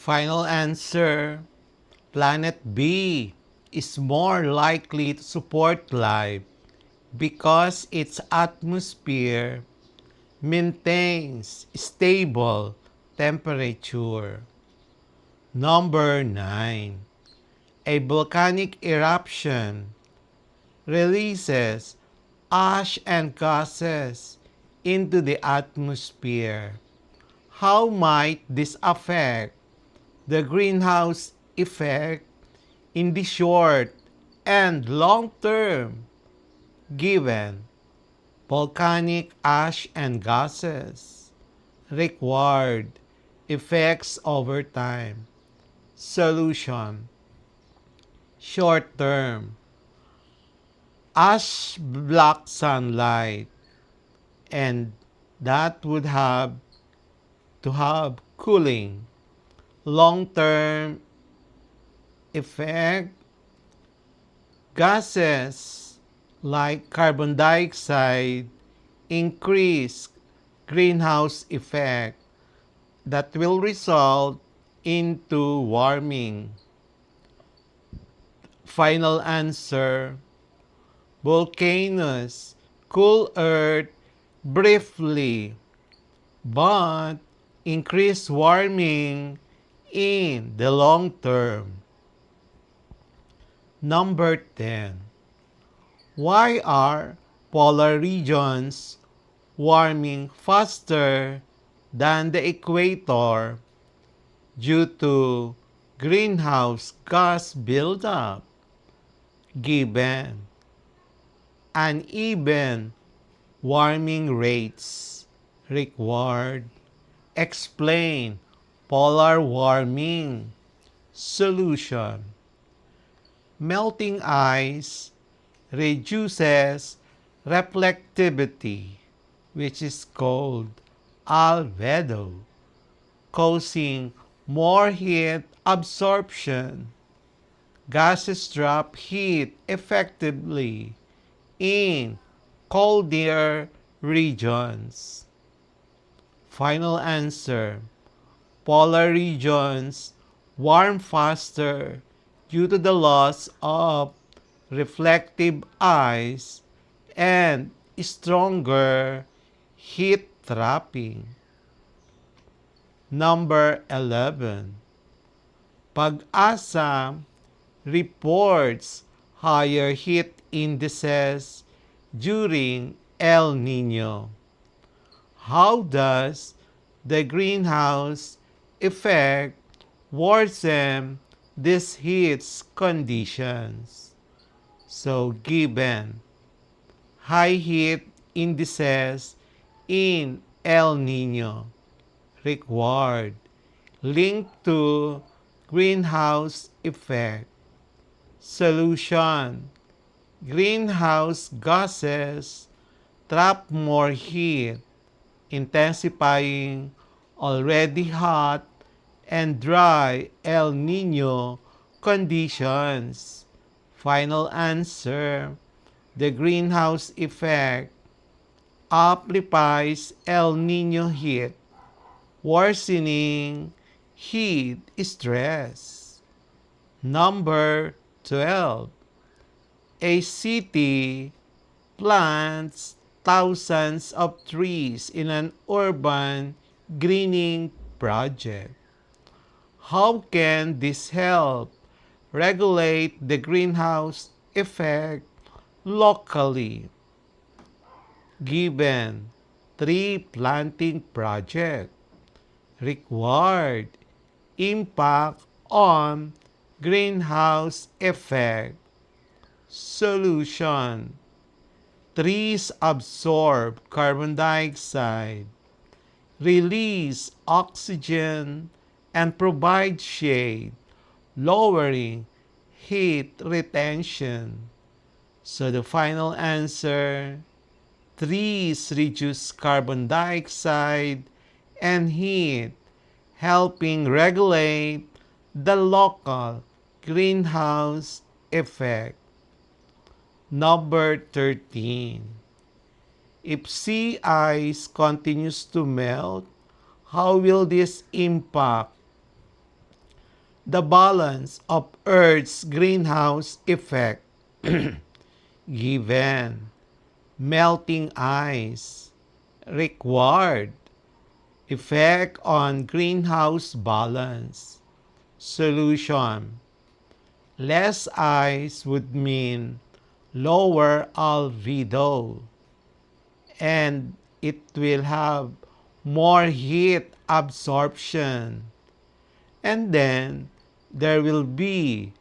Final answer, Planet B is more likely to support life because its atmosphere maintains stable temperature. Number 9. A volcanic eruption releases ash and gases into the atmosphere. How might this affect the greenhouse effect in the short and long term, given volcanic ash and gases required effects over time? Solution: short term, ash blocks sunlight, and that would have to have cooling. Long term effect, gases like carbon dioxide increase greenhouse effect that will result into warming. Final answer, volcanoes cool earth briefly but increase warming in the long term. Number 10. Why are polar regions warming faster than the equator due to greenhouse gas buildup? Given uneven warming rates required, explain polar warming. Solution: melting ice reduces reflectivity, which is called albedo, causing more heat absorption. Gases drop heat effectively in colder regions. Final answer, polar regions warm faster due to the loss of reflective ice and stronger heat trapping. Number 11. Pag-asa reports higher heat indices during El Nino. How does the greenhouse effect worsen these heat conditions? So, given high heat indices in El Nino required, linked to greenhouse effect. Solution: greenhouse gases trap more heat, intensifying already hot and dry El Nino conditions. Final answer, the greenhouse effect amplifies El Nino heat, worsening heat stress. Number 12. A city plants thousands of trees in an urban greening project. How can this help regulate the greenhouse effect locally? Given tree planting project required, impact on greenhouse effect. Solution: trees absorb carbon dioxide, release oxygen, and provide shade, lowering heat retention. So the final answer, trees reduce carbon dioxide and heat, helping regulate the local greenhouse effect. Number 13. If sea ice continues to melt, how will this impact the balance of Earth's greenhouse effect given melting ice required effect on greenhouse balance. Solution: less ice would mean lower albedo, and it will have more heat absorption. And then there will be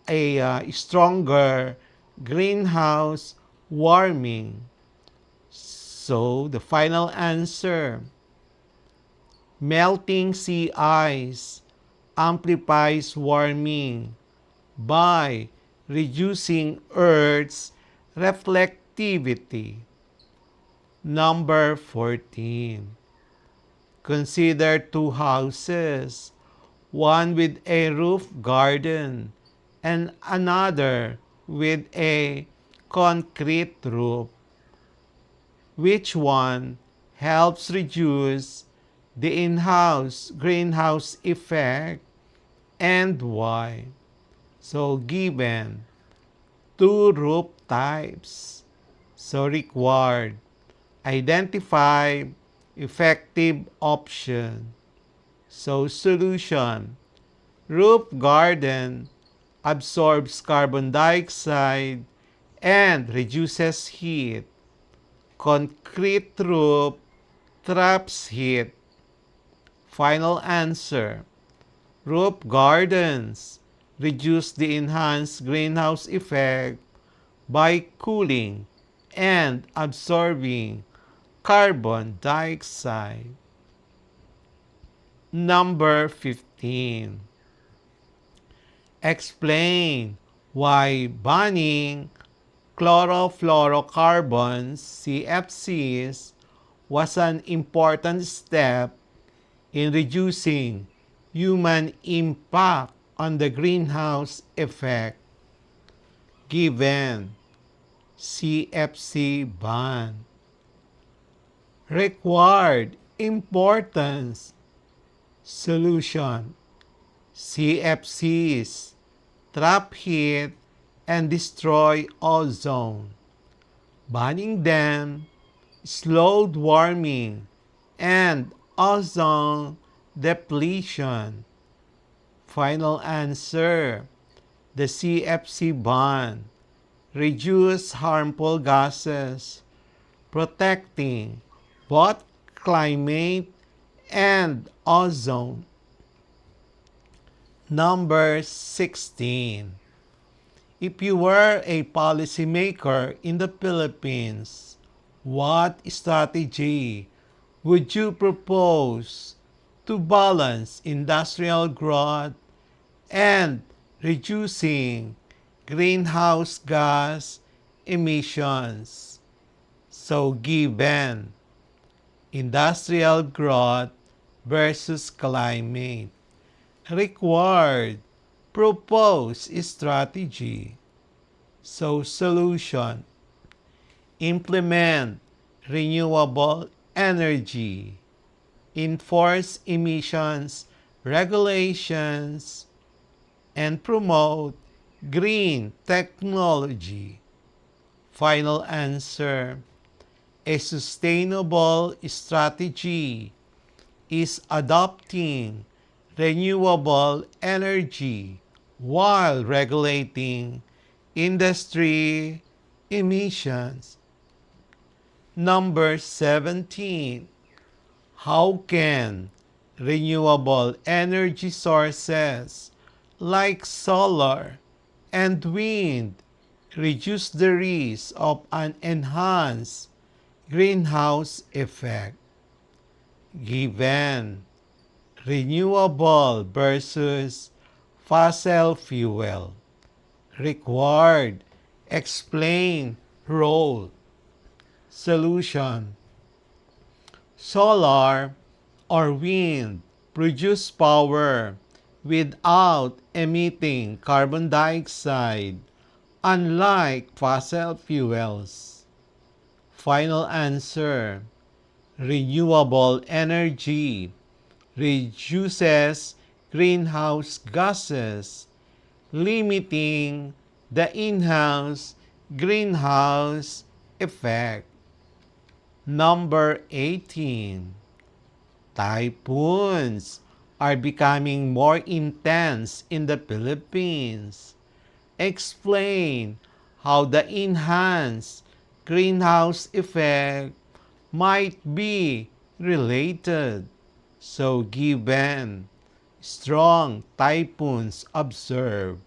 a stronger greenhouse warming. So the final answer: melting sea ice amplifies warming by reducing Earth's reflectivity. Number 14. Consider two houses, one with a roof garden and another with a concrete roof. Which one helps reduce the in-house greenhouse effect and why? So given two roof types, so required identify effective option. So solution: roof garden absorbs carbon dioxide and reduces heat. Concrete roof traps heat. Final answer: roof gardens reduce the enhanced greenhouse effect by cooling and absorbing carbon dioxide. Number 15. Explain why banning chlorofluorocarbons, CFCs, was an important step in reducing human impact on the greenhouse effect. Given CFC ban. Required importance. Solution: CFCs trap heat and destroy ozone. Banning them slowed warming and ozone depletion. Final answer: the CFC ban reduced harmful gases, protecting both climate and ozone. Number 16. If you were a policymaker in the Philippines, what strategy would you propose to balance industrial growth and reducing greenhouse gas emissions? So given industrial growth versus climate, required proposed strategy. So solution: implement renewable energy, enforce emissions regulations, and promote green technology. Final answer: a sustainable strategy is adopting renewable energy while regulating industry emissions. Number 17. How can renewable energy sources like solar and wind reduce the risk of an enhanced greenhouse effect? Given renewable versus fossil fuel. Required explain role. Solution: solar or wind produce power without emitting carbon dioxide, unlike fossil fuels. Final answer: renewable energy reduces greenhouse gases, limiting the in-house greenhouse effect. Number 18. Typhoons are becoming more intense in the Philippines. Explain how the enhanced greenhouse effect might be related. So given strong typhoons observed,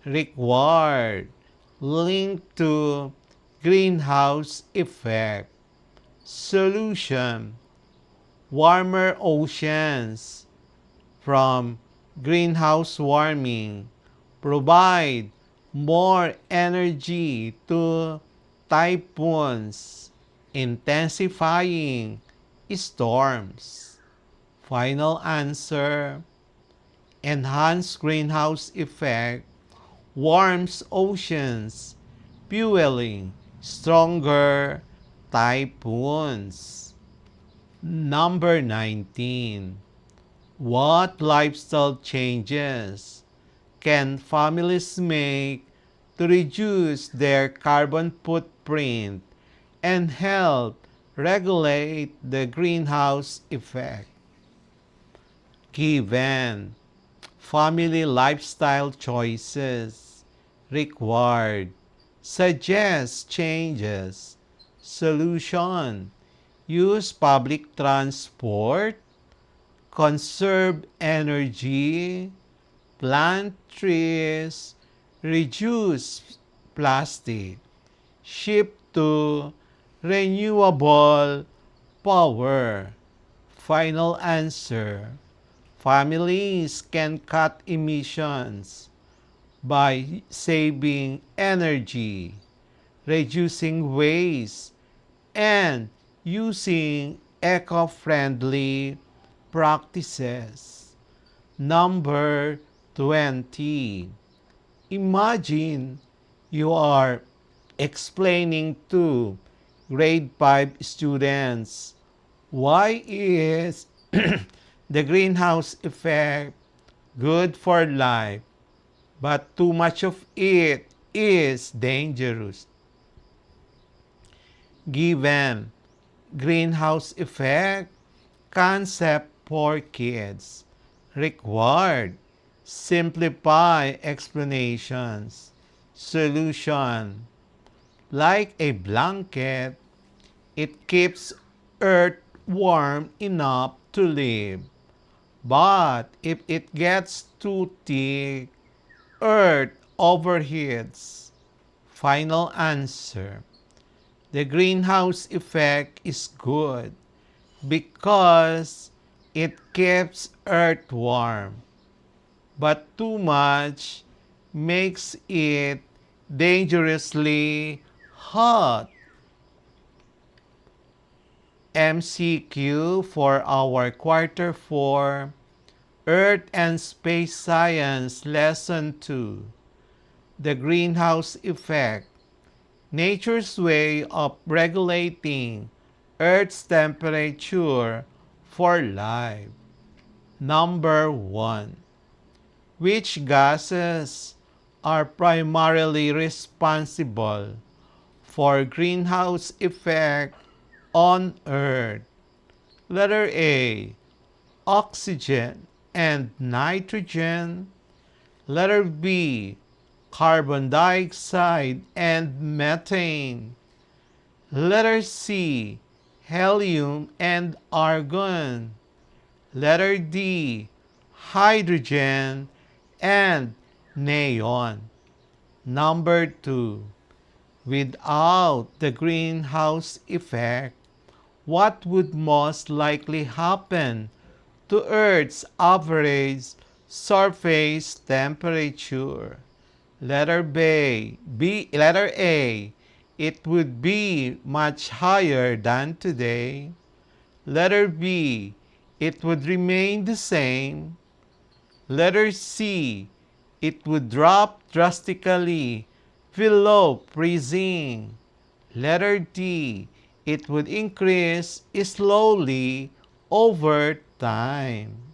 required, linked to greenhouse effect. Solution: warmer oceans from greenhouse warming provide more energy to typhoons, intensifying storms. Final answer: enhanced greenhouse effect warms oceans, fueling stronger typhoons. Number 19. What lifestyle changes can families make to reduce their carbon footprint and help regulate the greenhouse effect? Given family lifestyle choices required, suggest changes. Solution: use public transport, conserve energy, plant trees, reduce plastic, shift to renewable power. Final answer: families can cut emissions by saving energy, reducing waste, and using eco-friendly practices. Number 20. Imagine you are explaining to grade 5 students why is the greenhouse effect good for life, but too much of it is dangerous. Given greenhouse effect concept for kids, required simplify explanations. Solution: like a blanket, it keeps earth warm enough to live. But if it gets too thick, earth overheats. Final answer: the greenhouse effect is good because it keeps earth warm, but too much makes it dangerously hot. MCQ for our quarter 4 Earth and Space Science Lesson 2. The greenhouse effect, nature's way of regulating Earth's temperature for life. Number 1. Which gases are primarily responsible for greenhouse effect on Earth? Letter A, oxygen and nitrogen. Letter B, carbon dioxide and methane. Letter C, helium and argon. Letter D, hydrogen and neon. Number 2. Without the greenhouse effect, what would most likely happen to Earth's average surface temperature? Letter letter A, it would be much higher than today. Letter B, it would remain the same. Letter C, it would drop drastically below freezing. Letter D, it would increase slowly over time.